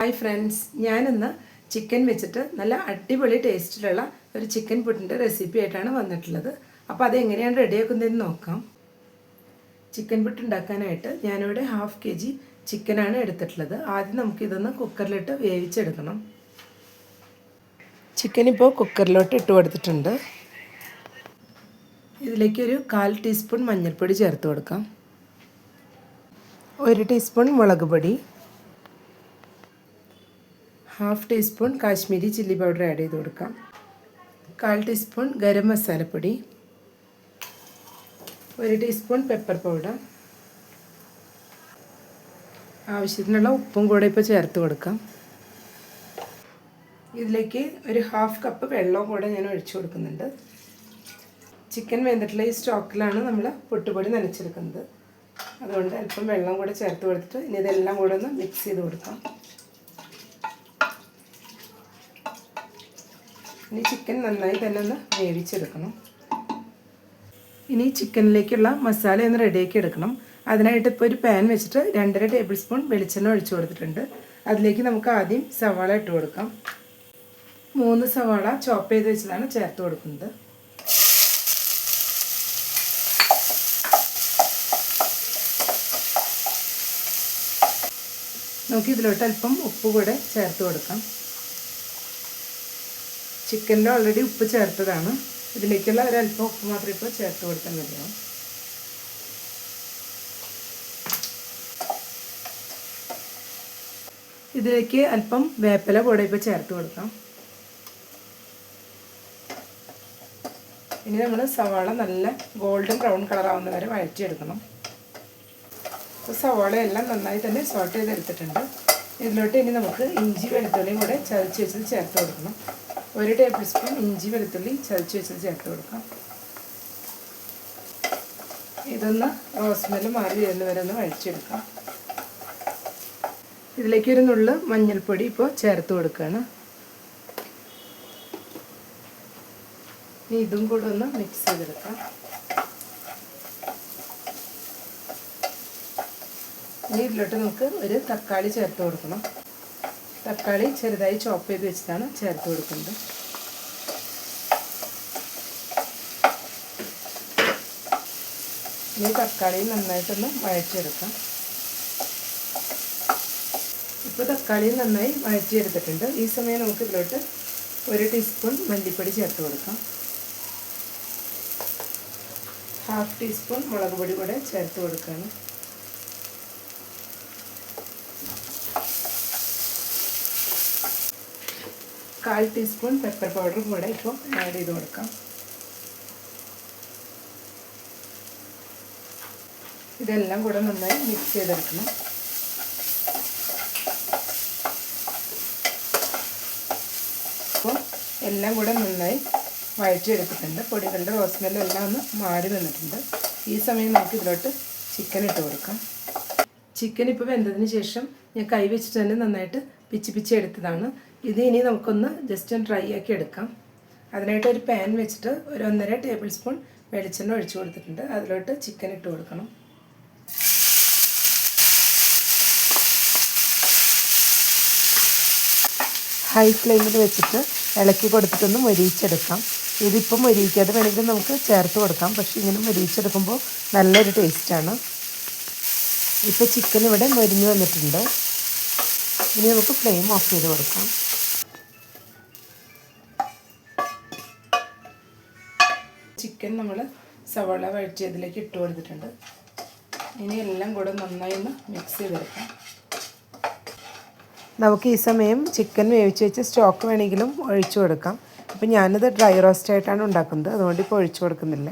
Hi friends, ഞാനിന്ന് chicken വെച്ചിട്ട് നല്ല അടിപൊളി ടേസ്റ്റിലുള്ള ഒരു ചിക്കൻ പുട്ടിൻ്റെ റെസിപ്പി ആയിട്ടാണ് വന്നിട്ടുള്ളത്. അപ്പോൾ അതെങ്ങനെയാണ് റെഡിയാക്കുന്നതെന്ന് നോക്കാം. ചിക്കൻ പുട്ട് ഉണ്ടാക്കാനായിട്ട് ഞാനിവിടെ 1/2 kg ചിക്കനാണ് എടുത്തിട്ടുള്ളത്. ആദ്യം നമുക്കിതൊന്ന് കുക്കറിലിട്ട് വേവിച്ചെടുക്കണം. ചിക്കൻ ഇപ്പോൾ കുക്കറിലോട്ട് ഇട്ട് കൊടുത്തിട്ടുണ്ട്. ഇതിലേക്ക് ഒരു 1/4 ടീസ്പൂൺ മഞ്ഞൾപ്പൊടി ചേർത്ത് കൊടുക്കാം. 1 ടീസ്പൂൺ മുളക് പൊടി, 1/2 teaspoon Kashmiri chilli powder add ചെയ്ത് കൊടുക്കാം. 1/4 ടീസ്പൂൺ ഗരം മസാലപ്പൊടി, 1 ടീസ്പൂൺ പെപ്പർ പൗഡർ, ആവശ്യത്തിനുള്ള ഉപ്പും കൂടെ ഇപ്പോൾ ചേർത്ത് കൊടുക്കാം. ഇതിലേക്ക് ഒരു 1/2 കപ്പ് വെള്ളവും കൂടെ ഞാൻ ഒഴിച്ചു കൊടുക്കുന്നുണ്ട്. ചിക്കൻ വെന്തിട്ടുള്ള ഈ സ്റ്റോക്കിലാണ് നമ്മൾ പുട്ടുപൊടി നനച്ചെടുക്കുന്നത്. അതുകൊണ്ട് അല്പം വെള്ളം കൂടെ ചേർത്ത് കൊടുത്തിട്ട് ഇനി ഇതെല്ലാം കൂടെ ഒന്ന് മിക്സ് ചെയ്ത് കൊടുക്കാം. ഇനി ചിക്കൻ നന്നായി തന്നെ ഒന്ന് വേവിച്ചെടുക്കണം. ഇനി ചിക്കനിലേക്കുള്ള മസാല ഒന്ന് റെഡിയാക്കി എടുക്കണം. അതിനായിട്ട് ഇപ്പോൾ ഒരു പാൻ വെച്ചിട്ട് 2.5 ടേബിൾ സ്പൂൺ വെളിച്ചെണ്ണ ഒഴിച്ചു കൊടുത്തിട്ടുണ്ട്. അതിലേക്ക് നമുക്ക് ആദ്യം സവാള ഇട്ട് കൊടുക്കാം. 3 സവാള ചോപ്പ് ചെയ്ത് വെച്ചതാണ് ചേർത്ത് കൊടുക്കുന്നത്. നമുക്ക് ഇതിലോട്ട് അല്പം ഉപ്പ് കൂടെ ചേർത്ത് കൊടുക്കാം. ചിക്കനിൽ ഓൾറെഡി ഉപ്പ് ചേർത്തതാണ്. ഇതിലേക്കുള്ള ഒരല്പം ഉപ്പ് മാത്രം ഇപ്പോൾ ചേർത്ത് കൊടുത്താൽ മതിയാവും. ഇതിലേക്ക് അല്പം വേപ്പില കൂടെ ഇപ്പോൾ ചേർത്ത് കൊടുക്കാം. ഇനി നമ്മൾ സവാള നല്ല ഗോൾഡൻ ബ്രൗൺ കളറാവുന്ന വരെ വഴറ്റിയെടുക്കണം. അപ്പോൾ സവാളയെല്ലാം നന്നായി തന്നെ സോട്ട് ചെയ്തെടുത്തിട്ടുണ്ട്. ഇതിലോട്ട് ഇനി നമുക്ക് ഇഞ്ചി വെളുത്തുള്ളിയും കൂടെ ചതച്ച് വെച്ചത് ചേർത്ത് കൊടുക്കണം. 1 ടേബിൾ സ്പൂൺ ഇഞ്ചി വെളുത്തുള്ളി ചതച്ച് വെച്ചത് ചേർത്ത് കൊടുക്കാം. ഇതൊന്ന് റോസ്മെല്ല് മാറി വരുന്ന വരെ ഒന്ന് വഴിച്ചെടുക്കാം. ഇതിലേക്ക് ഒരു നുള്ള് മഞ്ഞൾപ്പൊടി ഇപ്പോൾ ചേർത്ത് കൊടുക്കുകയാണ്. ഇനി ഇതും കൂടെ ഒന്ന് മിക്സ് ചെയ്തെടുക്കാം. ഇനി ഇതിലോട്ട് നമുക്ക് ഒരു തക്കാളി ചേർത്ത് കൊടുക്കണം. തക്കാളി ചെറുതായി ചോപ്പ് ചെയ്ത് വെച്ചിട്ടാണ് ചേർത്ത് കൊടുക്കുന്നത്. ഈ തക്കാളി നന്നായിട്ടൊന്ന് വഴറ്റിയെടുക്കാം. ഇപ്പോൾ തക്കാളി നന്നായി വഴറ്റിയെടുത്തിട്ടുണ്ട്. ഈ സമയം നമുക്ക് ഇതിലോട്ട് 1 ടീസ്പൂൺ മല്ലിപ്പൊടി ചേർത്ത് കൊടുക്കാം. 1/2 ടീസ്പൂൺ മുളക് പൊടി കൂടെ ചേർത്ത് കൊടുക്കുകയാണ്. കാൽ ടീസ്പൂൺ പെപ്പർ പൗഡറും കൂടെ ഇപ്പോൾ ആഡ് ചെയ്ത് കൊടുക്കാം. ഇതെല്ലാം കൂടെ നന്നായി മിക്സ് ചെയ്തെടുക്കണം. അപ്പോൾ എല്ലാം കൂടെ നന്നായി വഴറ്റിയെടുത്തിട്ടുണ്ട്. പൊടികളുടെ റോസ്മെല്ലും എല്ലാം ഒന്ന് മാറി വന്നിട്ടുണ്ട്. ഈ സമയം നമുക്ക് ഇതിലോട്ട് ചിക്കൻ ഇട്ട് കൊടുക്കാം. ചിക്കൻ ഇപ്പോൾ വെന്തതിന് ശേഷം ഞാൻ കൈ വെച്ചിട്ട് തന്നെ നന്നായിട്ട് പിച്ചി എടുത്തതാണ്. ഇത് ഇനി നമുക്കൊന്ന് ജസ്റ്റ് ഒന്ന് ഡ്രൈ ആക്കി എടുക്കാം. അതിനായിട്ട് ഒരു പാൻ വെച്ചിട്ട് ഒരു 1.5 ടേബിൾ സ്പൂൺ വെളിച്ചെണ്ണ ഒഴിച്ചു കൊടുത്തിട്ടുണ്ട്. അതിലോട്ട് ചിക്കൻ ഇട്ട് കൊടുക്കണം. ഹൈ ഫ്ലെയിമിൽ വെച്ചിട്ട് ഇളക്കി കൊടുത്തിട്ടൊന്ന് മൊരിയിച്ചെടുക്കാം. ഇതിപ്പോൾ മൊരിയിക്കാതെ വേണമെങ്കിൽ നമുക്ക് ചേർത്ത് കൊടുക്കാം. പക്ഷേ ഇങ്ങനെ മൊരിയിച്ചെടുക്കുമ്പോൾ നല്ലൊരു ടേസ്റ്റാണ്. ഇപ്പോൾ ചിക്കൻ ഇവിടെ മൊരിഞ്ഞ് വന്നിട്ടുണ്ട്. ഇനി നമുക്ക് ഫ്ലെയിം ഓഫ് ചെയ്ത് കൊടുക്കാം. ചിക്കൻ നമ്മൾ സവാള വഴറ്റിയതിലേക്ക് ഇട്ട് കൊടുത്തിട്ടുണ്ട്. ഇനി എല്ലാം കൂടെ നന്നായി ഒന്ന് മിക്സ് ചെയ്തെടുക്കാം. നമുക്ക് ഈ സമയം ചിക്കൻ വേവിച്ച് വെച്ച് സ്റ്റോക്ക് വേണമെങ്കിലും ഒഴിച്ചു കൊടുക്കാം. അപ്പം ഞാനിത് ഡ്രൈ റോസ്റ്റ് ആയിട്ടാണ് ഉണ്ടാക്കുന്നത്, അതുകൊണ്ട് ഇപ്പോൾ ഒഴിച്ചു കൊടുക്കുന്നില്ല.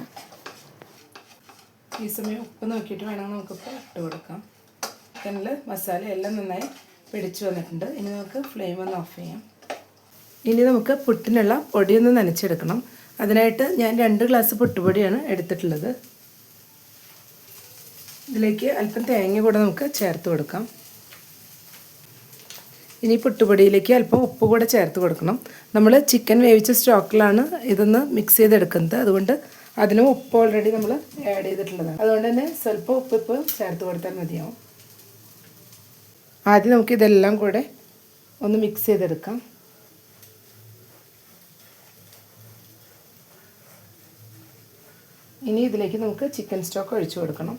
ഈ സമയം ഉപ്പ് നോക്കിയിട്ട് വേണമെങ്കിൽ നമുക്കിപ്പോൾ ഇട്ട് കൊടുക്കാം. ചിക്കനിൽ മസാല എല്ലാം നന്നായി പിടിച്ചു വന്നിട്ടുണ്ട്. ഇനി നമുക്ക് ഫ്ലെയിം ഒന്ന് ഓഫ് ചെയ്യാം. ഇനി നമുക്ക് പുട്ടിനുള്ള പൊടിയൊന്ന് നനച്ചെടുക്കണം. അതിനായിട്ട് ഞാൻ 2 ഗ്ലാസ് പുട്ടുപൊടിയാണ് എടുത്തിട്ടുള്ളത്. ഇതിലേക്ക് അല്പം തേങ്ങ കൂടെ നമുക്ക് ചേർത്ത് കൊടുക്കാം. ഇനി പുട്ടുപൊടിയിലേക്ക് അല്പം ഉപ്പ് കൂടെ ചേർത്ത് കൊടുക്കണം. നമ്മൾ ചിക്കൻ വേവിച്ച സ്റ്റോക്കിലാണ് ഇതൊന്ന് മിക്സ് ചെയ്തെടുക്കുന്നത്. അതുകൊണ്ട് അതിനും ഉപ്പ് ഓൾറെഡി നമ്മൾ ആഡ് ചെയ്തിട്ടുള്ളതാണ്. അതുകൊണ്ട് തന്നെ സ്വല്പം ഉപ്പ് ഇപ്പോൾ ചേർത്ത് കൊടുത്താൽ മതിയാവും. ആദ്യം നമുക്ക് ഇതെല്ലാം കൂടെ ഒന്ന് മിക്സ് ചെയ്തെടുക്കാം. ഇനി ഇതിലേക്ക് നമുക്ക് ചിക്കൻ സ്റ്റോക്ക് ഒഴിച്ചു കൊടുക്കണം.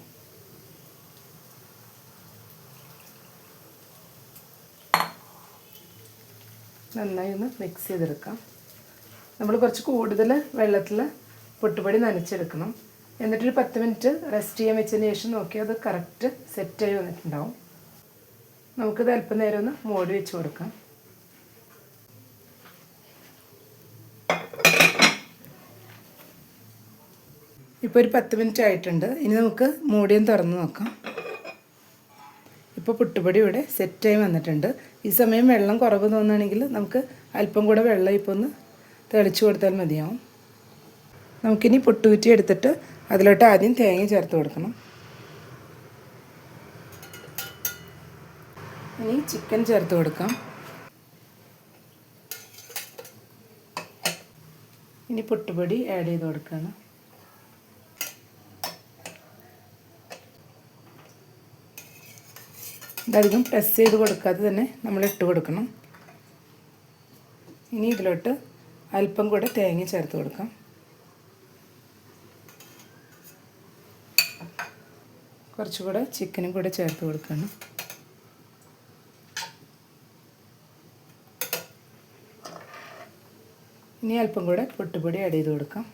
നന്നായി ഒന്ന് മിക്സ് ചെയ്തെടുക്കാം. നമ്മൾ കുറച്ച് കൂടുതൽ വെള്ളത്തിൽ പൊട്ടുപൊടി നനച്ചെടുക്കണം. എന്നിട്ടൊരു 10 മിനിറ്റ് റെസ്റ്റ് ചെയ്യാൻ വെച്ചതിന് ശേഷം നോക്കിയാൽ അത് കറക്റ്റ് സെറ്റായി വന്നിട്ടുണ്ടാവും. നമുക്കിത് അല്പം നേരം ഒന്ന് മൂടി വെച്ച് കൊടുക്കാം. ഇപ്പോൾ ഒരു 10 മിനിറ്റ് ആയിട്ടുണ്ട്. ഇനി നമുക്ക് മൂടിയും തുറന്ന് നോക്കാം. ഇപ്പോൾ പുട്ടുപൊടി ഇവിടെ സെറ്റായി വന്നിട്ടുണ്ട്. ഈ സമയം വെള്ളം കുറവ് തോന്നുകയാണെങ്കിൽ നമുക്ക് അല്പം കൂടെ വെള്ളം ഇപ്പോൾ ഒന്ന് തെളിച്ച് കൊടുത്താൽ മതിയാവും. നമുക്കിനി പുട്ടുകുറ്റി എടുത്തിട്ട് അതിലോട്ട് ആദ്യം തേങ്ങ ചേർത്ത് കൊടുക്കണം. ഇനി ചിക്കൻ ചേർത്ത് കൊടുക്കാം. ഇനി പുട്ടുപൊടി ആഡ് ചെയ്ത് കൊടുക്കണം. ഇതധികം പ്രസ് ചെയ്ത് കൊടുക്കാതെ തന്നെ നമ്മൾ ഇട്ട് കൊടുക്കണം. ഇനി ഇതിലോട്ട് അല്പം കൂടെ തേങ്ങ ചേർത്ത് കൊടുക്കാം. കുറച്ചുകൂടെ ചിക്കനും കൂടെ ചേർത്ത് കൊടുക്കണം. ഇനി അല്പം കൂടെ പുട്ടുപൊടി ആഡ് ചെയ്ത് കൊടുക്കാം.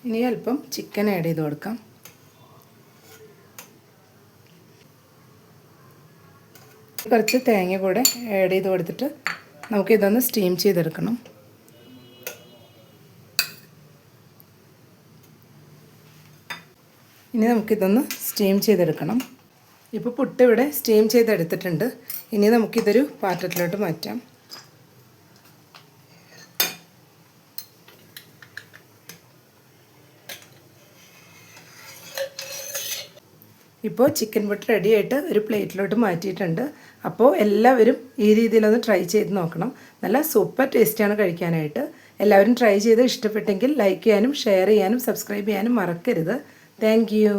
ഇനി അല്പം ചിക്കൻ ആഡ് ചെയ്ത് കൊടുക്കാം. കുറച്ച് തേങ്ങ കൂടെ ആഡ് ചെയ്ത് കൊടുത്തിട്ട് നമുക്കിതൊന്ന് സ്റ്റീം ചെയ്തെടുക്കണം. ഇനി നമുക്കിതൊന്ന് സ്റ്റീം ചെയ്തെടുക്കണം. ഇപ്പോൾ പുട്ട് ഇവിടെ സ്റ്റീം ചെയ്തെടുത്തിട്ടുണ്ട്. ഇനി നമുക്കിതൊരു പാത്രത്തിലോട്ട് മാറ്റാം. ഇപ്പോൾ ചിക്കൻ പുട്ട് റെഡി ആയിട്ട് ഒരു പ്ലേറ്റിലോട്ട് മാറ്റിയിട്ടുണ്ട്. അപ്പോൾ എല്ലാവരും ഈ രീതിയിലൊന്ന് ട്രൈ ചെയ്ത് നോക്കണം. നല്ല സൂപ്പർ ടേസ്റ്റിയാണ് കഴിക്കാനായിട്ട്. എല്ലാവരും ട്രൈ ചെയ്ത് ഇഷ്ടപ്പെട്ടെങ്കിൽ ലൈക്ക് ചെയ്യാനും ഷെയർ ചെയ്യാനും സബ്സ്ക്രൈബ് ചെയ്യാനും മറക്കരുത്. Thank you.